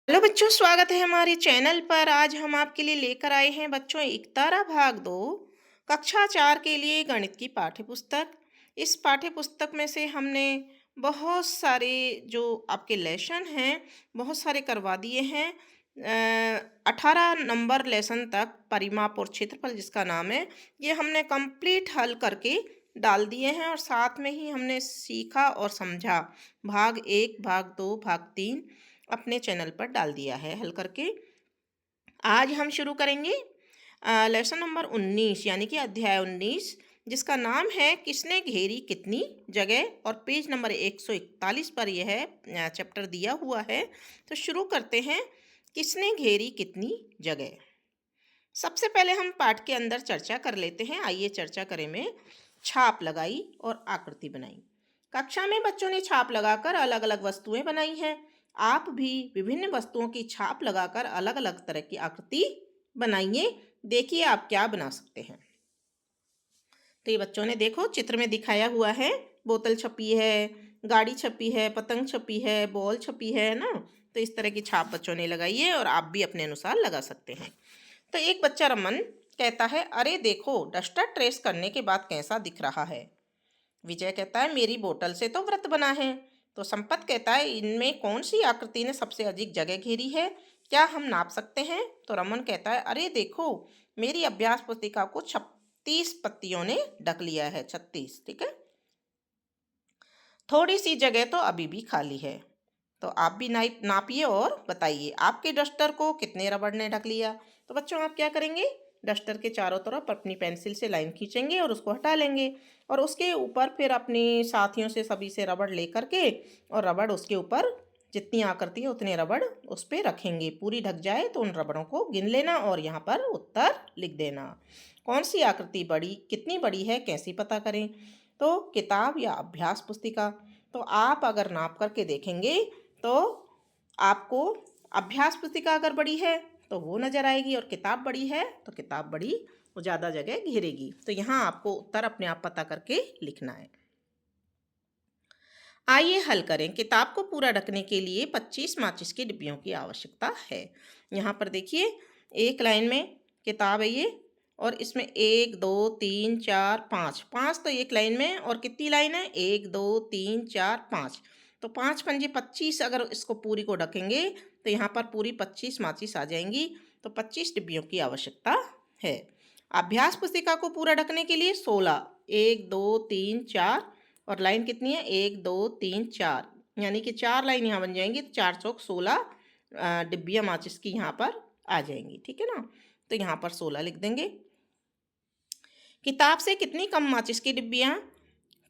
Hello बच्चों, स्वागत है हमारे चैनल पर। आज हम आपके लिए लेकर आए हैं बच्चों एकतारा भाग 2 कक्षा 4 के लिए गणित की पाठ्य पुस्तक। इस पाठ्य पुस्तक में से हमने बहुत सारे जो आपके लेसन हैं बहुत सारे करवा दिए हैं। 18 नंबर लेसन तक परिमाप और क्षेत्रफल जिसका नाम है, ये हमने कंप्लीट हल करके डाल दिए हैं और साथ में ही हमने सीखा और समझा भाग 1, भाग 2, भाग 3 अपने चैनल पर डाल दिया है हल करके। आज हम शुरू करेंगे लेसन नंबर 19 यानी कि अध्याय 19, जिसका नाम है किसने घेरी कितनी जगह, और पेज नंबर 141 पर यह चैप्टर दिया हुआ है। तो शुरू करते हैं। किसने घेरी कितनी जगह। सबसे पहले हम पाठ के अंदर चर्चा कर लेते हैं। आइए चर्चा करें में। छाप लगाई और आकृति बनाई। कक्षा में बच्चों ने छाप लगाकर अलग अलग वस्तुएं बनाई हैं। आप भी विभिन्न वस्तुओं की छाप लगाकर अलग अलग तरह की आकृति बनाइए। देखिए आप क्या बना सकते हैं। तो ये बच्चों ने देखो चित्र में दिखाया हुआ है। बोतल छपी है, गाड़ी छपी है, पतंग छपी है, बॉल छपी है ना। तो इस तरह की छाप बच्चों ने लगाई है और आप भी अपने अनुसार लगा सकते हैं। तो एक बच्चा रमन कहता है, अरे देखो डस्टर ट्रेस करने के बाद कैसा दिख रहा है। विजय कहता है, मेरी बोतल से तो वृत्त बना है। तो संपत कहता है, इनमें कौन सी आकृति ने सबसे अधिक जगह घेरी है, क्या हम नाप सकते हैं। तो रमन कहता है, अरे देखो मेरी अभ्यास पुस्तिका को 36 पत्तियों ने ढक लिया है। 36, ठीक है। थोड़ी सी जगह तो अभी भी खाली है। तो आप भी नापिए और बताइए आपके डस्टर को कितने रबड़ ने ढक लिया। तो बच्चों आप क्या करेंगे, डस्टर के चारों तरफ अपनी पेंसिल से लाइन खींचेंगे और उसको हटा लेंगे, और उसके ऊपर फिर अपने साथियों से सभी से रबड़ ले करके और रबड़ उसके ऊपर जितनी आकृति है उतने रबड़ उस पर रखेंगे। पूरी ढक जाए तो उन रबड़ों को गिन लेना और यहाँ पर उत्तर लिख देना। कौन सी आकृति बड़ी कितनी बड़ी है कैसे पता करें। तो किताब या अभ्यास पुस्तिका। तो आप अगर नाप करके देखेंगे तो आपको अभ्यास पुस्तिका अगर बड़ी है तो वो नज़र आएगी, और किताब बड़ी है तो किताब बड़ी वो ज़्यादा जगह घेरेगी। तो यहाँ आपको उत्तर अपने आप पता करके लिखना है। आइए हल करें। किताब को पूरा ढकने के लिए 25 माचिस की डिब्बियों की आवश्यकता है। यहाँ पर देखिए एक लाइन में किताब है ये, और इसमें 1 2 3 4 5 5 तो एक लाइन में, और कितनी लाइन है 1 2 3 4 5। तो 5 पंजे 25, अगर इसको पूरी को ढकेंगे तो यहाँ पर पूरी 25 माचिस आ जाएंगी। तो 25 डिब्बियों की आवश्यकता है। अभ्यास पुस्तिका को पूरा ढकने के लिए 16, 1 2 3 4, और लाइन कितनी है 1 2 3 4, यानी कि 4 लाइन यहाँ बन जाएंगी। तो 4 चौक 16 डिब्बियाँ माचिस की यहाँ पर आ जाएंगी, ठीक है ना। तो यहाँ पर 16 लिख देंगे। किताब से कितनी कम माचिस की डिब्बियाँ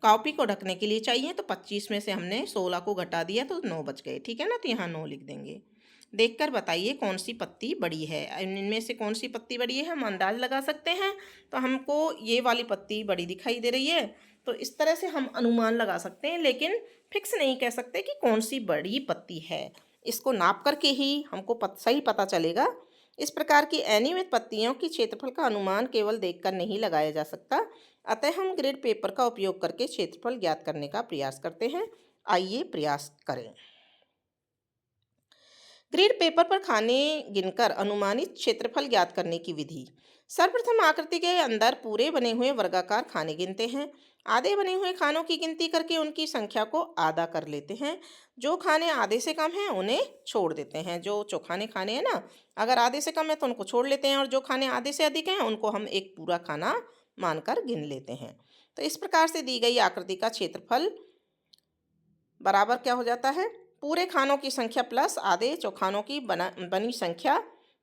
कॉपी को ढकने के लिए चाहिए। तो 25 में से हमने 16 को घटा दिया तो 9 बच गए, ठीक है ना। तो यहाँ 9 लिख देंगे। देखकर बताइए कौन सी पत्ती बड़ी है। इनमें से कौन सी पत्ती बड़ी है हम अंदाज लगा सकते हैं। तो हमको ये वाली पत्ती बड़ी दिखाई दे रही है, तो इस तरह से हम अनुमान लगा सकते हैं, लेकिन फिक्स नहीं कह सकते कि कौन सी बड़ी पत्ती है। इसको नाप करके ही हमको सही पता चलेगा। इस प्रकार की अनियमित पत्तियों की क्षेत्रफल का अनुमान केवल देखकर नहीं लगाया जा सकता। अतः हम ग्रिड पेपर का उपयोग करके क्षेत्रफल ज्ञात करने का प्रयास करते हैं। आइए प्रयास करें। ग्रिड पेपर पर खाने गिनकर अनुमानित क्षेत्रफल ज्ञात करने की विधि। सर्वप्रथम आकृति के अंदर पूरे बने हुए वर्गाकार खाने गिनते हैं। आधे बने हुए खानों की गिनती करके उनकी संख्या को आधा कर लेते हैं। जो खाने आधे से कम हैं उन्हें छोड़ देते हैं। जो चौखाने खाने हैं ना, अगर आधे से कम है तो उनको छोड़ लेते हैं, और जो खाने आधे से अधिक हैं उनको हम एक पूरा खाना मानकर गिन लेते हैं। तो इस प्रकार से दी गई आकृति का क्षेत्रफल बराबर क्या हो जाता है, पूरे खानों की संख्या प्लस आधे चौखानों की बनी संख्या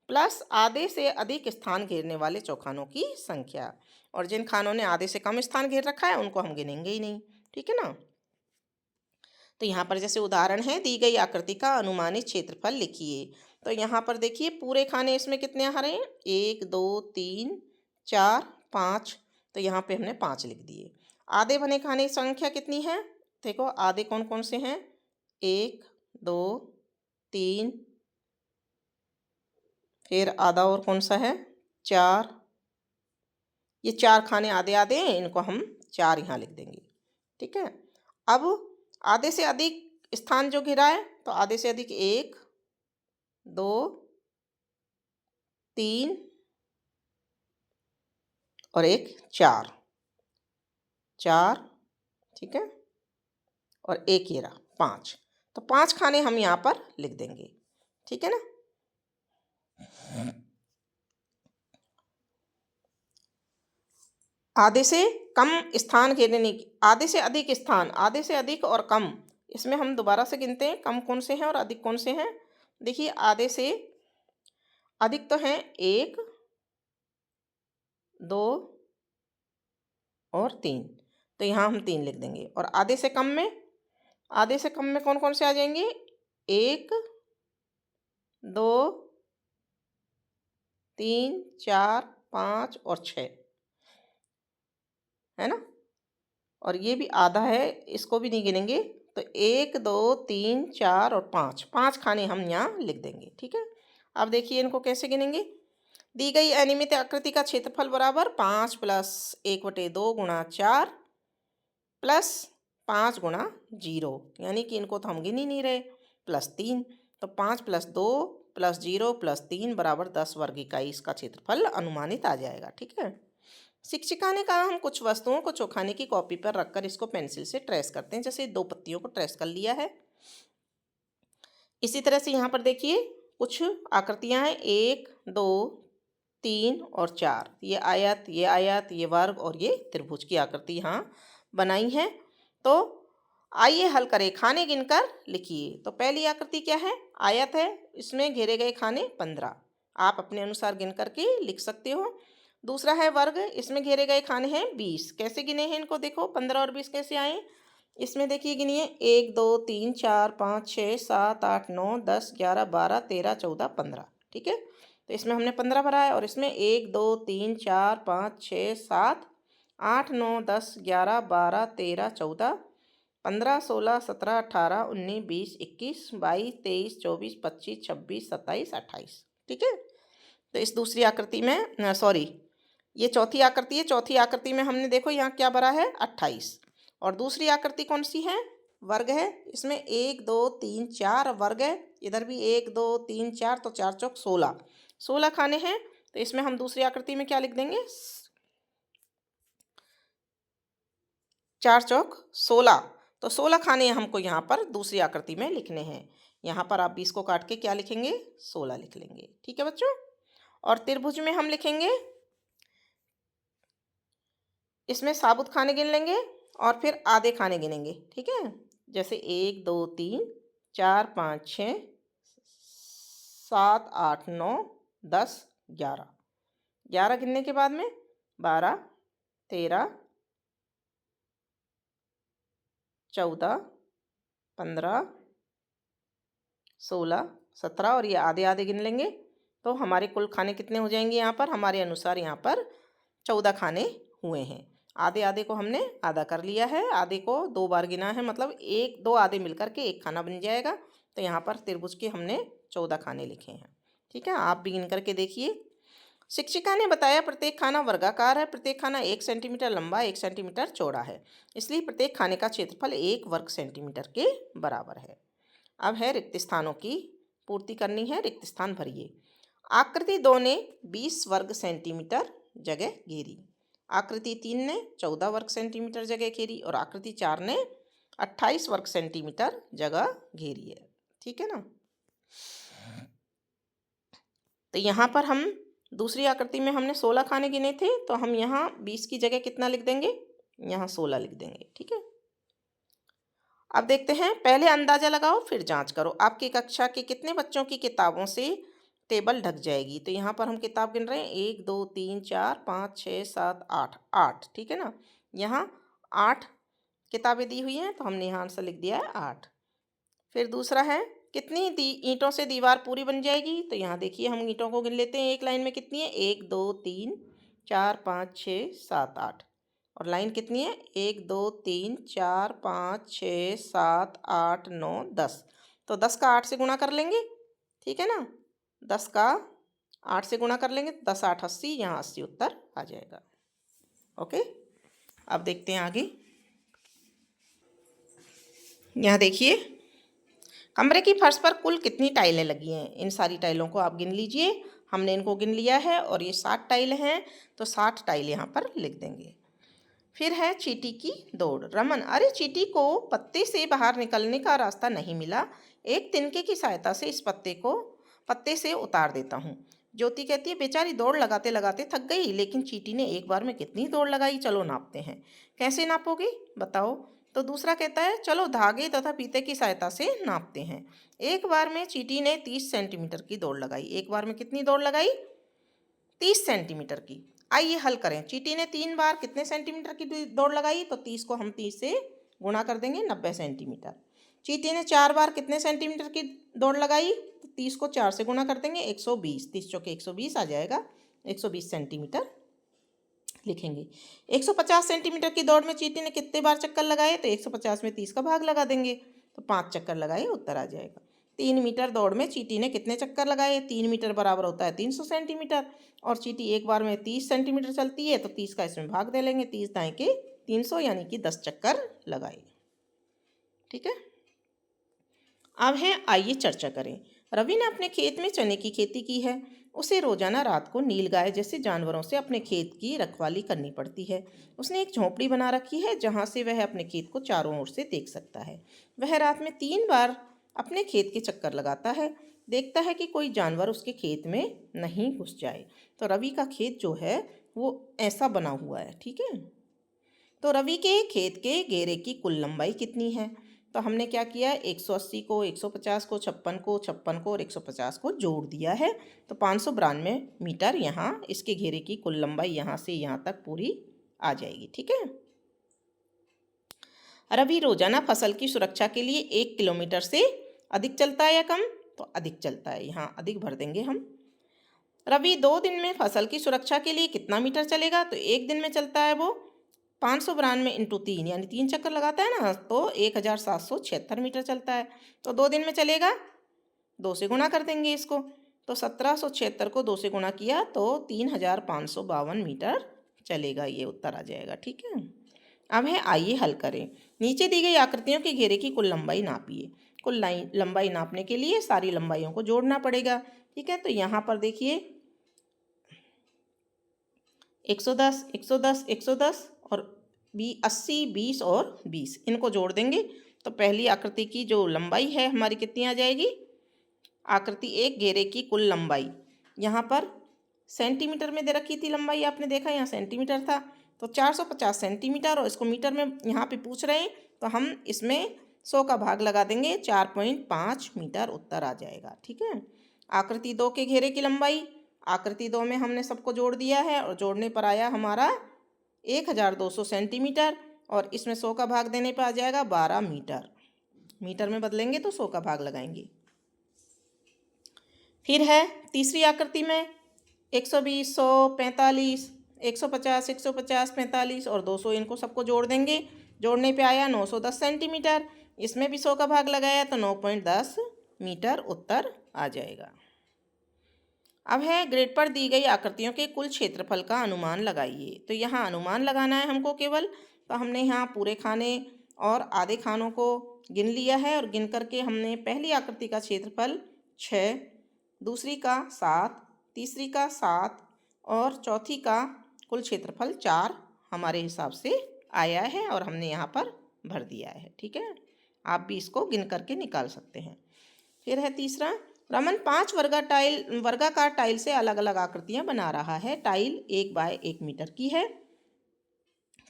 प्लस आधे से अधिक स्थान घेरने वाले चौखानों की संख्या। और जिन खानों ने आधे से कम स्थान घेर रखा है उनको हम गिनेंगे ही नहीं, ठीक है ना। तो यहाँ पर जैसे उदाहरण है, दी गई आकृति का अनुमानित क्षेत्रफल लिखिए। तो यहाँ पर देखिए पूरे खाने इसमें कितने आ रहे हैं 1 2 3 4 5। तो यहाँ पे हमने 5 लिख दिए। आधे बने खाने की संख्या कितनी है, देखो आधे कौन कौन से हैं 1 2 3, फिर आधा और कौन सा है 4। ये 4 खाने आधे आधे हैं, इनको हम 4 यहाँ लिख देंगे, ठीक है। अब आधे से अधिक स्थान जो घिरा है, तो आधे से अधिक 1 2 3 और एक 4, 4, ठीक है, और एक ये रहा 5। तो 5 खाने हम यहाँ पर लिख देंगे, ठीक है ना। आधे से कम स्थान घेरने की, आधे से अधिक स्थान, आधे से अधिक और कम, इसमें हम दोबारा से गिनते हैं कम कौन से हैं और अधिक कौन से हैं। देखिए आधे से अधिक तो हैं 1 2 और 3, तो यहाँ हम 3 लिख देंगे। और आधे से कम में, आधे से कम में कौन कौन से आ जाएंगे, 1 2 3 4 5 और 6, है ना। और ये भी आधा है, इसको भी नहीं गिनेंगे। तो 1 2 3 4 और 5, 5 खाने हम यहाँ लिख देंगे, ठीक है। अब देखिए इनको कैसे गिनेंगे। दी गई अनियमित आकृति का क्षेत्रफल बराबर 5 प्लस 1/2 गुणा 4 प्लस 5 गुणा 0, यानी कि इनको तो हम गिन ही नहीं रहे, प्लस 3। तो 5 प्लस 2 प्लस 0 प्लस 3 बराबर 10 वर्ग इकाई इसका क्षेत्रफल अनुमानित आ जाएगा, ठीक है। शिक्षिका ने कहा हम कुछ वस्तुओं को चौखाने की कॉपी पर रखकर इसको पेंसिल से ट्रेस करते हैं। जैसे 2 पत्तियों को ट्रेस कर लिया है। इसी तरह से यहाँ पर देखिए कुछ आकृतियाँ हैं, 1 2 3 और 4। ये आयत, ये वर्ग और ये त्रिभुज की आकृति यहाँ बनाई है। तो आइए हल करें, खाने गिनकर लिखिए। तो पहली आकृति क्या है, आयत है, इसमें घेरे गए खाने 15, आप अपने अनुसार गिन करके लिख सकते हो। दूसरा है वर्ग, इसमें घेरे गए खाने हैं 20। कैसे गिने हैं इनको, देखो 15 और 20 कैसे आए। इसमें देखिए गिनिए, 1 2 3 4 5 6 7 8 9 10 11 12 13 14 15, ठीक है। तो इसमें हमने 15 भरा है। और इसमें 1 2 3 4 5 6 7 8 9 10 11 12 13 14 15 16 17 18 19 20 21 22 23 24 25 26 27 28, ठीक है। तो इस दूसरी आकृति में सॉरी, ये चौथी आकृति है। चौथी आकृति में हमने देखो यहाँ क्या भरा है, 28। और दूसरी आकृति कौन सी है, वर्ग है। इसमें 1 2 3 4 वर्ग है, इधर भी 1 2 3 4, तो 4 चौक 16, 16 खाने हैं। तो इसमें हम दूसरी आकृति में क्या लिख देंगे, 4 चौक 16। तो 16 खाने हमको यहाँ पर दूसरी आकृति में लिखने हैं। यहाँ पर आप 20 को काट के क्या लिखेंगे, 16 लिख लेंगे, ठीक है बच्चों। और त्रिभुज में हम लिखेंगे, इसमें साबुत खाने गिन लेंगे और फिर आधे खाने गिनेंगे, ठीक है। जैसे 1 2 3 4 5 6 7 8 9 10 11, 11 गिनने के बाद में 12 13 14 15 16 17, और ये आधे आधे गिन लेंगे। तो हमारे कुल खाने कितने हो जाएंगे, यहाँ पर हमारे अनुसार यहाँ पर 14 खाने हुए हैं। आधे आधे को हमने आधा कर लिया है, आधे को 2 बार गिना है, मतलब 1 2 आधे मिलकर के एक खाना बन जाएगा। तो यहाँ पर त्रिभुज के हमने 14 खाने लिखे हैं, ठीक है। आप भी गिन करके देखिए। शिक्षिका ने बताया प्रत्येक खाना वर्गाकार है, प्रत्येक खाना 1 सेंटीमीटर लंबा 1 सेंटीमीटर चौड़ा है, इसलिए प्रत्येक खाने का क्षेत्रफल 1 वर्ग सेंटीमीटर के बराबर है। अब है रिक्त स्थानों की पूर्ति करनी है, रिक्त स्थान भरिए। आकृति 2 ने 20 वर्ग सेंटीमीटर जगह घेरी, आकृति 3 ने 14 वर्ग सेंटीमीटर जगह घेरी और आकृति 4 ने 28 वर्ग सेंटीमीटर जगह घेरी है, ठीक है ना। तो यहाँ पर हम दूसरी आकृति में हमने 16 खाने गिने थे, तो हम यहाँ 20 की जगह कितना लिख देंगे, यहाँ 16 लिख देंगे, ठीक है। अब देखते हैं, पहले अंदाजा लगाओ फिर जांच करो, आपकी कक्षा के कितने बच्चों की किताबों से टेबल ढक जाएगी। तो यहाँ पर हम किताब गिन रहे हैं, 1 2 3 4 5 6 7 8, 8, ठीक है ना। यहाँ 8 किताबें दी हुई हैं, तो हमने यहाँ आंसर लिख दिया है 8। फिर दूसरा है, कितनी ईंटों से दीवार पूरी बन जाएगी। तो यहाँ देखिए हम ईंटों को गिन लेते हैं, एक लाइन में कितनी है, 1 2 3 4 5 6 7 8, और लाइन कितनी है, 1 2 3 4 5 6 7 8 9 10। तो 10 का 8 से गुणा कर लेंगे, ठीक है ना। 10 का 8 से गुणा कर लेंगे, 10 8 80, यहाँ 80 उत्तर आ जाएगा। ओके, अब देखते हैं आगे। यहाँ देखिए कमरे की फर्श पर कुल कितनी टाइलें लगी हैं? इन सारी टाइलों को आप गिन लीजिए। हमने इनको गिन लिया है और ये 60 टाइल हैं, तो 60 टाइल यहाँ पर लिख देंगे। फिर है चींटी की दौड़। रमन, अरे चींटी को पत्ते से बाहर निकलने का रास्ता नहीं मिला, एक तिनके की सहायता से इस पत्ते से उतार देता हूँ। ज्योति कहती है, बेचारी दौड़ लगाते लगाते थक गई, लेकिन चींटी ने एक बार में कितनी दौड़ लगाई, चलो नापते हैं। कैसे नापोगे बताओ? तो दूसरा कहता है, चलो धागे तथा फीते की सहायता से नापते हैं। एक बार में चींटी ने 30 सेंटीमीटर की दौड़ लगाई। एक बार में कितनी दौड़ लगाई? 30 सेंटीमीटर की। आइए हल करें। चींटी ने 3 बार कितने सेंटीमीटर की दौड़ लगाई? तो 30 को हम 30 से गुणा कर देंगे, 90 सेंटीमीटर। चींटी ने 4 बार कितने सेंटीमीटर की दौड़ लगाई? तो 30 को 4 से गुणा कर देंगे, 120। 30 चौके 120 आ जाएगा, 120 सेंटीमीटर लिखेंगे। 150 सेंटीमीटर की दौड़ में चींटी ने कितने बार चक्कर लगाए? तो 150 में 30 का भाग लगा देंगे, तो 5 चक्कर लगाए, उत्तर आ जाएगा। 3 मीटर दौड़ में चींटी ने कितने चक्कर लगाए? 3 मीटर बराबर होता है 300 सेंटीमीटर, और चींटी एक बार में 30 सेंटीमीटर चलती है, तो 30 का इसमें भाग दे लेंगे, 30 दाएं के 300 यानी कि 10 चक्कर लगाए। ठीक है। अब है, आइए चर्चा करें। रवि ने अपने खेत में चने की खेती की है। उसे रोजाना रात को नीलगाय जैसे जानवरों से अपने खेत की रखवाली करनी पड़ती है। उसने एक झोंपड़ी बना रखी है जहां से वह अपने खेत को चारों ओर से देख सकता है। वह रात में 3 बार अपने खेत के चक्कर लगाता है, देखता है कि कोई जानवर उसके खेत में नहीं घुस जाए। तो रवि का खेत जो है वो ऐसा बना हुआ है। ठीक है। तो रवि के खेत के घेरे की कुल लंबाई कितनी है? तो हमने क्या किया है, 180 को, 150 को, 56 को, 56 को और 150 को जोड़ दिया है, तो 592 मीटर यहाँ इसके घेरे की कुल लंबाई यहाँ से यहाँ तक पूरी आ जाएगी। ठीक है। रवि रोजाना फसल की सुरक्षा के लिए 1 किलोमीटर से अधिक चलता है या कम? तो अधिक चलता है, यहाँ अधिक भर देंगे हम। रवि 2 दिन में फसल की सुरक्षा के लिए कितना मीटर चलेगा? तो 1 दिन में चलता है वो 592 इंटू 3 यानी 3 चक्कर लगाता है ना, तो 1776 मीटर चलता है। तो 2 दिन में चलेगा, 2 से गुणा कर देंगे इसको, तो 1776 को 2 से गुणा किया तो 3552 मीटर चलेगा, ये उत्तर आ जाएगा। ठीक है। अब है, आइए हल करें। नीचे दी गई आकृतियों के घेरे की कुल लंबाई नापिए। कुल लंबाई नापने के लिए सारी लंबाइयों को जोड़ना पड़ेगा। ठीक है। तो यहाँ पर देखिए 110, 110, 110 और 80, 20 और 20 इनको जोड़ देंगे, तो पहली आकृति की जो लंबाई है हमारी कितनी आ जाएगी? आकृति 1 घेरे की कुल लंबाई यहाँ पर सेंटीमीटर में दे रखी थी लंबाई, आपने देखा यहाँ सेंटीमीटर था, तो 450 सेंटीमीटर, और इसको मीटर में यहाँ पे पूछ रहे हैं, तो हम इसमें 100 का भाग लगा देंगे, 4.5 मीटर उत्तर आ जाएगा। ठीक है। आकृति 2 के घेरे की लंबाई, आकृति 2 में हमने सबको जोड़ दिया है और जोड़ने पर आया हमारा 1200 सेंटीमीटर, और इसमें 100 का भाग देने पर आ जाएगा 12 मीटर। मीटर में बदलेंगे तो 100 का भाग लगाएंगे। फिर है तीसरी आकृति में 120, 100, 45, 150, 150, 45 और 200, इनको सबको जोड़ देंगे। जोड़ने पे आया 910 सेंटीमीटर, इसमें भी 100 का भाग लगाया तो 9.10 मीटर उत्तर आ जाएगा। अब है, ग्रिड पर दी गई आकृतियों के कुल क्षेत्रफल का अनुमान लगाइए। तो यहाँ अनुमान लगाना है हमको केवल, तो हमने यहाँ पूरे खाने और आधे खानों को गिन लिया है, और गिन करके हमने पहली आकृति का क्षेत्रफल 6, दूसरी का 7, तीसरी का 7 और चौथी का कुल क्षेत्रफल 4 हमारे हिसाब से आया है, और हमने यहाँ पर भर दिया है। ठीक है। आप भी इसको गिन करके निकाल सकते हैं। फिर है तीसरा, रमन 5 वर्गाकार टाइल से अलग अलग आकृतियां बना रहा है। टाइल 1 बाय 1 मीटर की है।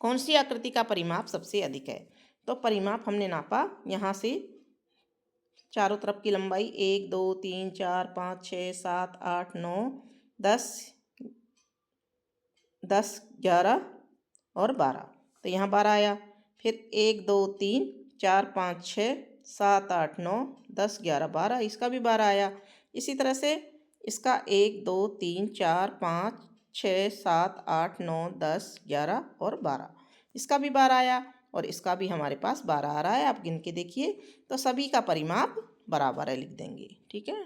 कौन सी आकृति का परिमाप सबसे अधिक है? तो परिमाप हमने नापा, यहाँ से चारों तरफ की लंबाई 1, 2, 3, 4, 5, 6, 7, 8, 9, 10, 11 और 12, तो यहाँ 12 आया। फिर 1, 2, 3, 4, 5, 6, 7, 8, 9, 10, 11, 12, इसका भी 12 आया। इसी तरह से इसका 1, 2, 3, 4, 5, 6, 7, 8, 9, 10, 11 और 12, इसका भी 12 आया, और इसका भी हमारे पास 12 आ रहा है। आप गिन के देखिए, तो सभी का परिमाप बराबर है, लिख देंगे। ठीक है।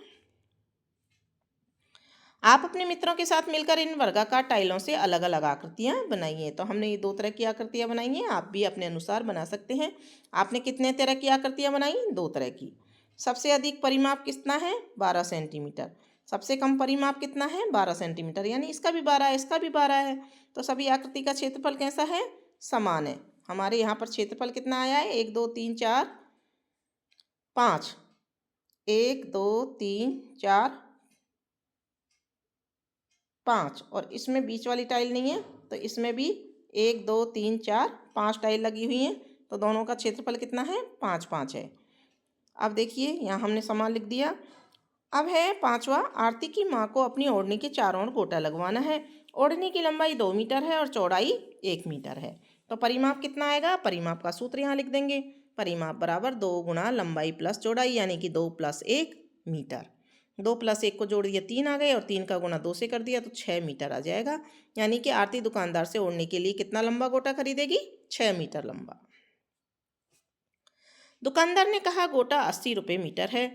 आप अपने मित्रों के साथ मिलकर इन वर्गाकार टाइलों से अलग अलग आकृतियां बनाइए। तो हमने ये 2 तरह की आकृतियां बनाई हैं, आप भी अपने अनुसार बना सकते हैं। आपने कितने तरह की आकृतियां बनाई? 2 तरह की। सबसे अधिक परिमाप कितना है 12 सेंटीमीटर, सबसे कम परिमाप कितना है 12 सेंटीमीटर, यानी इसका भी 12 है, इसका भी 12 है। तो सभी आकृति का क्षेत्रफल कैसा है, समान है। हमारे यहाँ पर क्षेत्रफल कितना आया है 1 2 3 4 5, 1 2 3 4 5, और इसमें बीच वाली टाइल नहीं है तो इसमें भी 1 2 3 4 5 टाइल लगी हुई हैं, तो दोनों का क्षेत्रफल कितना है 5 5 है। अब देखिए यहाँ हमने समान लिख दिया। अब है पांचवा, आरती की माँ को अपनी ओढ़नी के चारों ओर गोटा लगवाना है। ओढ़नी की लंबाई 2 मीटर है और चौड़ाई 1 मीटर है। तो परिमाप कितना आएगा, परिमाप का सूत्र यहाँ लिख देंगे। परिमाप बराबर 2 गुणा लंबाई प्लस चौड़ाई, यानी कि 2 + 1 मीटर। 2 + 1 को जोड़ दिया 3 आ गए, और 3 का गुणा 2 से कर दिया तो 6 मीटर आ जाएगा। यानी कि आरती दुकानदार से ओढ़नी के लिए कितना लंबा गोटा खरीदेगी, 6 मीटर लंबा। दुकानदार ने कहा गोटा 80 रुपये मीटर है,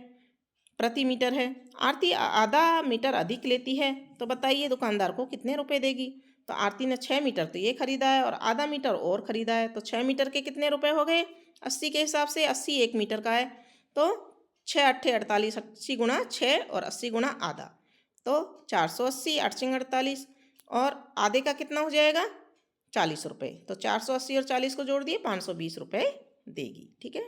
प्रति मीटर है। आरती आधा मीटर अधिक लेती है, तो बताइए दुकानदार को कितने रुपए देगी। तो आरती ने 6 मीटर तो ये खरीदा है और आधा मीटर और खरीदा है, तो 6 मीटर के कितने रुपए हो गए 80 के हिसाब से, 80 1 मीटर का है, तो 6 8 48, 80 गुणा 6 और 80 गुणा आधा, तो 480, 8 6 48, और आधे का कितना हो जाएगा 40 रुपये। तो 480 और 40 को जोड़ दिए 520 रुपये देगी। ठीक है।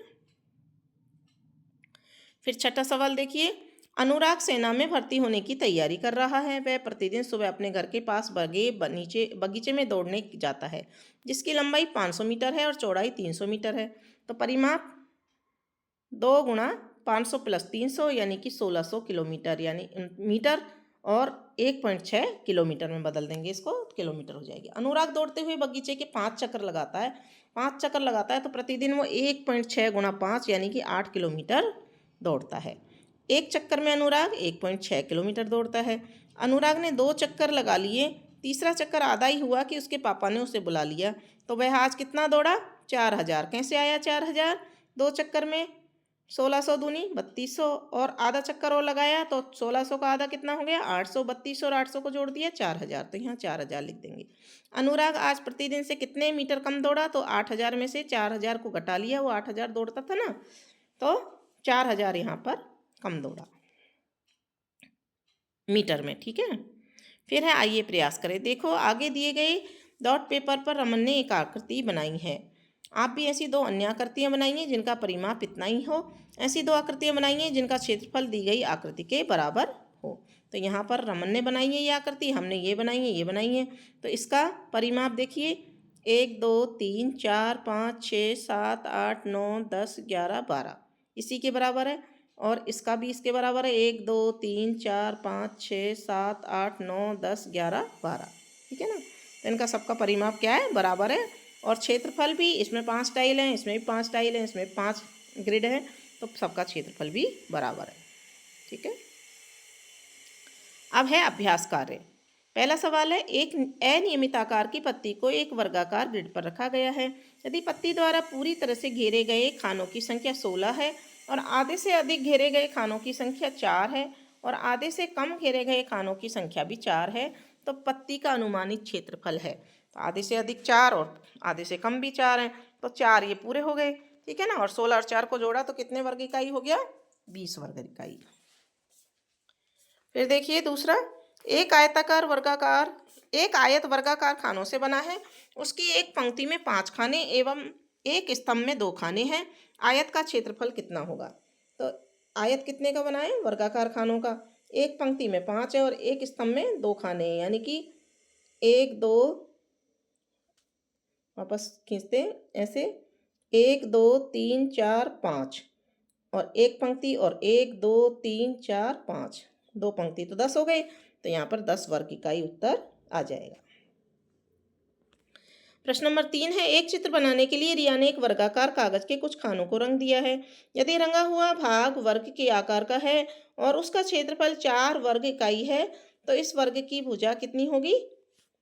फिर छठा सवाल देखिए, अनुराग सेना में भर्ती होने की तैयारी कर रहा है। वह प्रतिदिन सुबह अपने घर के पास बगीचे में दौड़ने जाता है, जिसकी लंबाई 500 मीटर है और चौड़ाई 300 मीटर है। तो परिमाप 2 गुणा 500 + 300 यानी कि 1600 किलोमीटर, यानी मीटर, और 1.6 किलोमीटर में बदल देंगे इसको, किलोमीटर हो जाएगी। अनुराग दौड़ते हुए बगीचे के 5 चक्कर लगाता है, 5 चक्कर लगाता है, तो प्रतिदिन वो 1.6 गुणा 5 यानी कि 8 किलोमीटर दौड़ता है। एक चक्कर में अनुराग 1.6 किलोमीटर दौड़ता है। अनुराग ने 2 चक्कर लगा लिए, तीसरा चक्कर आधा ही हुआ कि उसके पापा ने उसे बुला लिया, तो वह आज कितना दौड़ा 4000। कैसे आया 4000, 2 चक्कर में 1600 दूनी 3200, और आधा चक्कर और लगाया तो 1600 का आधा कितना हो गया 800, 3200 और 800 को जोड़ दिया 4000, तो यहाँ 4000 लिख देंगे। अनुराग आज प्रतिदिन से कितने मीटर कम दौड़ा, तो 8000 में से 4000 को घटा लिया, वो 8000 दौड़ता था ना, तो 4000 यहाँ पर कम दौड़ा मीटर में। ठीक है। फिर है, आइए प्रयास करें। देखो आगे दिए गए डॉट पेपर पर रमन ने एक आकृति बनाई है। आप भी ऐसी 2 अन्य आकृतियाँ बनाइए जिनका परिमाप इतना ही हो। ऐसी 2 आकृतियाँ बनाइए जिनका क्षेत्रफल दी गई आकृति के बराबर हो। तो यहाँ पर रमन ने बनाई है ये आकृति, हमने ये बनाई है, ये बनाई है। तो इसका परिमाप देखिए 1 2 3 4 5 6 7 8 9 10 11 12 इसी के बराबर है, और इसका भी इसके बराबर है 1 2 3 4 5 6 7 8 9 10 11 12। ठीक है ना। तो इनका सबका परिमाप क्या है, बराबर है। और क्षेत्रफल भी, इसमें 5 टाइल हैं, इसमें भी 5 टाइल हैं, इसमें 5 ग्रिड है, तो सबका क्षेत्रफल भी बराबर है। ठीक है। अब है अभ्यास कार्य। पहला सवाल है, एक अनियमित आकार की पत्ती को एक वर्गाकार ग्रिड पर रखा गया है। यदि पत्ती द्वारा पूरी तरह से घेरे गए खानों की संख्या 16 है और आधे से अधिक घेरे गए खानों की संख्या 4 है और आधे से कम घेरे गए खानों की संख्या भी 4 है, तो पत्ती का अनुमानित क्षेत्रफल है। तो आधे से अधिक 4 और आधे से कम भी 4 हैं, तो 4 ये पूरे हो गए। ठीक है ना। और 16 और 4 को जोड़ा तो कितने वर्ग इकाई हो गया 20 वर्ग इकाई। फिर देखिए दूसरा, एक आयत वर्गाकार खानों से बना है। उसकी एक पंक्ति में 5 खाने एवं एक स्तंभ में 2 खाने हैं। आयत का क्षेत्रफल कितना होगा। तो आयत कितने का बना है, वर्गाकार खानों का। एक पंक्ति में 5 है और एक स्तंभ में 2 खाने हैं, यानी कि 1 2, वापस खींचते हैं ऐसे, 1 2 3 4 5, और एक पंक्ति और 1 2 3 4 5, 2 पंक्ति तो 10 हो गए, तो यहाँ पर 10 वर्ग इकाई उत्तर आ जाएगा। प्रश्न नंबर 3 है, एक चित्र बनाने के लिए रिया ने एक वर्गाकार कागज के कुछ खानों को रंग दिया है। यदि रंगा हुआ भाग वर्ग के आकार का है और उसका क्षेत्रफल 4 वर्ग इकाई है, तो इस वर्ग की भुजा कितनी होगी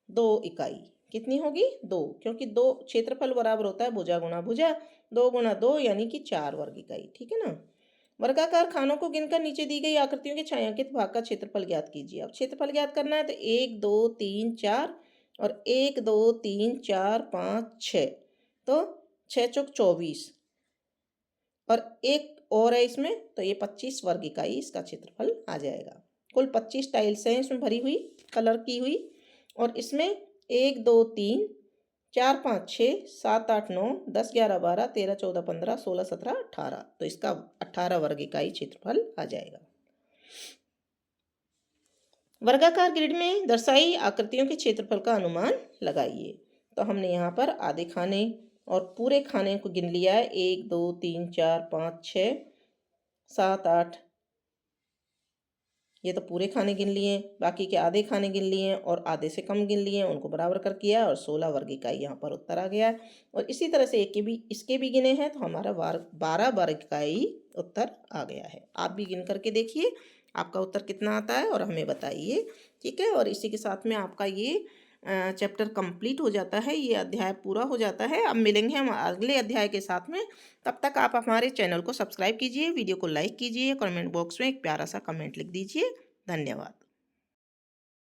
2 इकाई। कितनी होगी 2, क्योंकि 2 क्षेत्रफल बराबर होता है भुजा गुणा भुजा, 2 गुणा 2 यानी कि 4 वर्ग इकाई। ठीक है ना। वर्गाकार खानों को गिनकर नीचे दी गई आकृतियों के छायांकित भाग का क्षेत्रफल ज्ञात कीजिए। अब क्षेत्रफल ज्ञात करना है तो 1 2 3 4 और 1 2 3 4 5 6, तो 6 चौक 24, और एक और है इसमें, तो ये 25 वर्ग इकाई इसका क्षेत्रफल आ जाएगा। कुल 25 टाइल्स हैं इसमें भरी हुई, कलर की हुई, और इसमें 1 2 3 4 5 6 7 8 9 10 11 12 13 14 15 16 17 18, तो इसका 18 वर्ग इकाई क्षेत्रफल आ जाएगा। वर्गाकार ग्रिड में दर्शाई आकृतियों के क्षेत्रफल का अनुमान लगाइए। तो हमने यहाँ पर आधे खाने और पूरे खाने को गिन लिया है, 1 2 3 4 5 6 7 8, ये तो पूरे खाने गिन लिए, बाकी के आधे खाने गिन लिए हैं और आधे से कम गिन लिए हैं, उनको बराबर कर किया और 16 वर्ग इकाई यहाँ पर उत्तर आ गया है। और इसी तरह से इसके भी गिने हैं, तो हमारा 12 वर्ग इकाई उत्तर आ गया है। आप भी गिन करके देखिए आपका उत्तर कितना आता है और हमें बताइए, ठीक है। और इसी के साथ में आपका ये चैप्टर कंप्लीट हो जाता है, ये अध्याय पूरा हो जाता है। अब मिलेंगे हम अगले अध्याय के साथ में, तब तक आप हमारे चैनल को सब्सक्राइब कीजिए, वीडियो को लाइक कीजिए, कमेंट बॉक्स में एक प्यारा सा कमेंट लिख दीजिए। धन्यवाद।